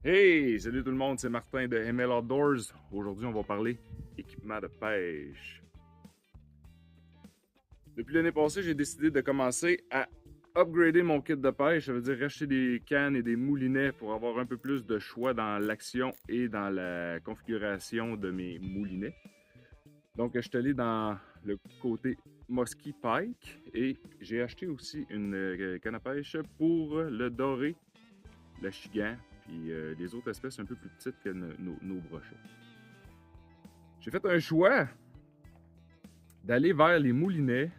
Hey, salut tout le monde, c'est Martin de ML Outdoors. Aujourd'hui, on va parler équipement de pêche. Depuis l'année passée, j'ai décidé de commencer à upgrader mon kit de pêche. Ça veut dire racheter des cannes et des moulinets pour avoir un peu plus de choix dans l'action et dans la configuration de mes moulinets. Donc, je suis allé dans le côté Musky Pike et j'ai acheté aussi une canne à pêche pour le doré, le chigan, puis les autres espèces un peu plus petites que nos brochets. J'ai fait un choix d'aller vers les moulinets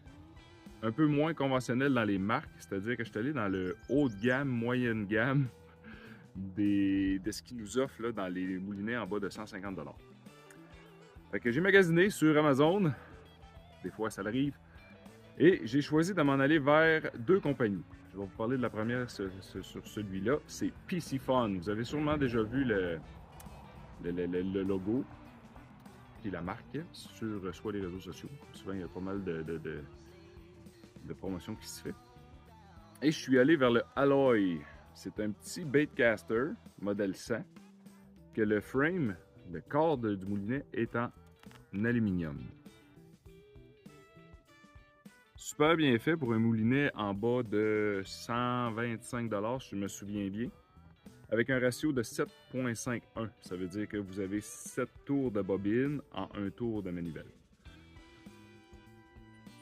un peu moins conventionnels dans les marques, c'est-à-dire que je suis allé dans le haut de gamme, moyenne gamme de ce qu'ils nous offrent là, dans les moulinets en bas de 150 $. Fait que j'ai magasiné sur Amazon, des fois ça arrive, et j'ai choisi de m'en aller vers deux compagnies. Je vais vous parler de la première sur celui-là, c'est PC Fun. Vous avez sûrement déjà vu le logo puis la marque sur soit les réseaux sociaux. Souvent, il y a pas mal de promotion qui se fait. Et je suis allé vers le Alloy. C'est un petit baitcaster modèle 100 que le frame, le corps du moulinet est en aluminium. Super bien fait pour un moulinet en bas de 125 $, si je me souviens bien, avec un ratio de 7.51. Ça veut dire que vous avez 7 tours de bobine en un tour de manivelle.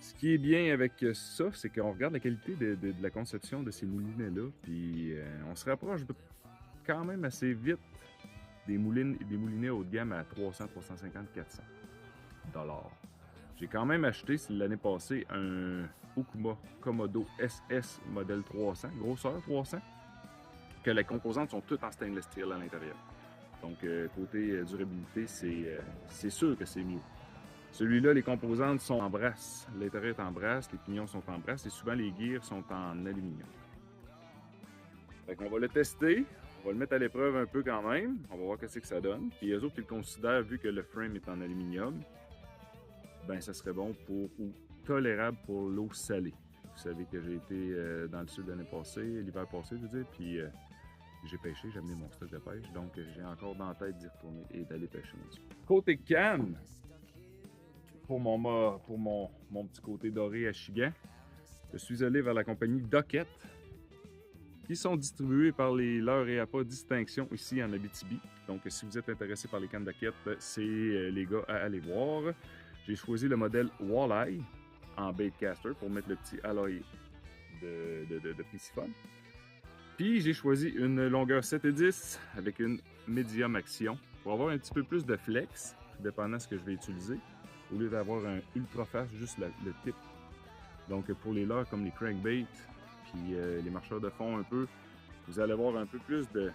Ce qui est bien avec ça, c'est qu'on regarde la qualité de la conception de ces moulinets-là, puis on se rapproche quand même assez vite des moulinets haut de gamme à 300, 350, 400 $. J'ai quand même acheté l'année passée un Okuma Komodo SS modèle 300, grosseur 300, que les composantes sont toutes en stainless steel à l'intérieur. Donc côté durabilité, c'est sûr que c'est mieux. Celui-là, les composantes sont en brasse. L'intérieur est en brasse, les pignons sont en brasse et souvent les gears sont en aluminium. Fait qu'on va le tester, on va le mettre à l'épreuve un peu quand même, on va voir qu'est-ce que ça donne. Puis les autres qui le considèrent, vu que le frame est en aluminium, ben ça serait bon pour ou tolérable pour l'eau salée. Vous savez que j'ai été dans le sud l'année passée, l'hiver passé, je veux dire, puis j'ai pêché, j'ai amené mon stock de pêche, donc j'ai encore dans la tête d'y retourner et d'aller pêcher là-dessus. Côté canne, pour mon petit côté doré à Chigan, je suis allé vers la compagnie Docket, qui sont distribués par les Leurre et Appât Distinction ici en Abitibi. Donc, si vous êtes intéressé par les cannes Docket, c'est les gars à aller voir. J'ai choisi le modèle Walleye en baitcaster pour mettre le petit alloy de piscifone. Puis, j'ai choisi une longueur 7 et 10 avec une médium action pour avoir un petit peu plus de flex, dépendant de ce que je vais utiliser, au lieu d'avoir un ultra fast, juste le tip. Donc, pour les leurres comme les crankbait, puis les marcheurs de fond un peu, vous allez avoir un peu plus de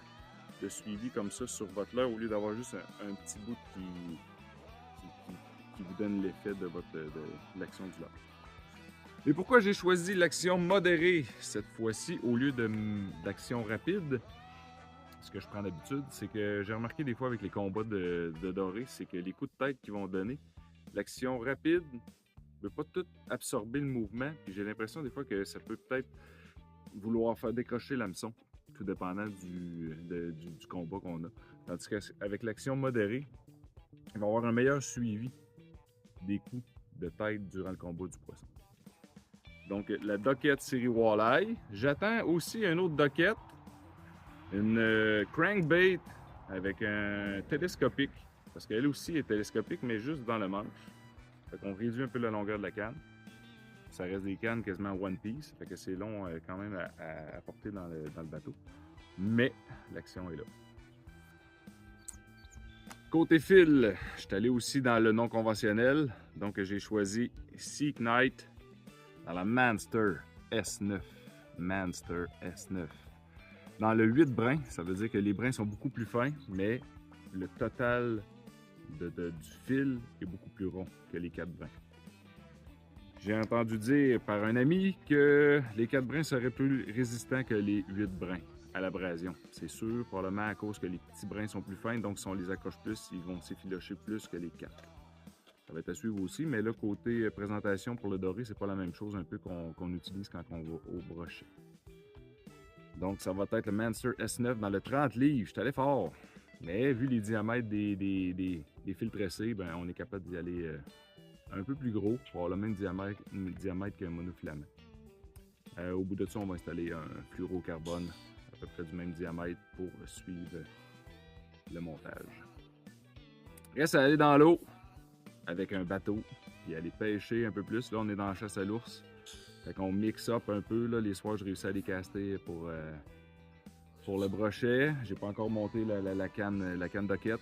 suivi comme ça sur votre leurre au lieu d'avoir juste un petit bout qui vous donne l'effet de l'action du leurre. Et pourquoi j'ai choisi l'action modérée cette fois-ci au lieu d'action rapide? Ce que je prends d'habitude, c'est que j'ai remarqué des fois avec les combats de doré, c'est que les coups de tête qu'ils vont donner, l'action rapide ne peut pas tout absorber le mouvement, puis j'ai l'impression des fois que ça peut peut-être vouloir faire décrocher l'hameçon, tout dépendant du combat qu'on a. Tandis qu'avec l'action modérée, il va y avoir un meilleur suivi des coups de tête durant le combat du poisson. Donc, la Docket série Walleye. J'attends aussi un autre Docket, une crankbait avec un télescopique, parce qu'elle aussi est télescopique, mais juste dans le manche. Fait qu'on réduit un peu la longueur de la canne. Ça reste des cannes quasiment one piece, fait que c'est long quand même à porter dans le bateau. Mais l'action est là. Côté fil, je suis allé aussi dans le non conventionnel, donc j'ai choisi Sea Knight dans la Manster S9. Manster S9. Dans le 8 brins, ça veut dire que les brins sont beaucoup plus fins, mais le total du fil est beaucoup plus rond que les 4 brins. J'ai entendu dire par un ami que les 4 brins seraient plus résistants que les 8 brins à l'abrasion. C'est sûr, probablement à cause que les petits brins sont plus fins, donc si on les accroche plus, ils vont s'effilocher plus que les 4. Ça va être à suivre aussi, mais là, côté présentation pour le doré, c'est pas la même chose un peu qu'on utilise quand on va au brochet. Donc, ça va être le Mancer S9 dans le 30 livres. Je suis allé fort. Mais vu les diamètres des fils tressés, ben, on est capable d'y aller un peu plus gros pour avoir le même diamètre qu'un monofilament. Au bout de ça, on va installer un fluorocarbone à peu près du même diamètre pour suivre le montage. Reste à aller dans l'eau avec un bateau et aller pêcher un peu plus. Là, on est dans la chasse à l'ours. Fait qu'on mix up un peu. Là. Les soirs, je réussis à les caster pour le brochet. J'ai pas encore monté la canne d'oquette.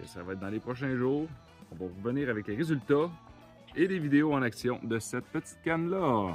Ça va être dans les prochains jours. On va revenir avec les résultats et des vidéos en action de cette petite canne-là.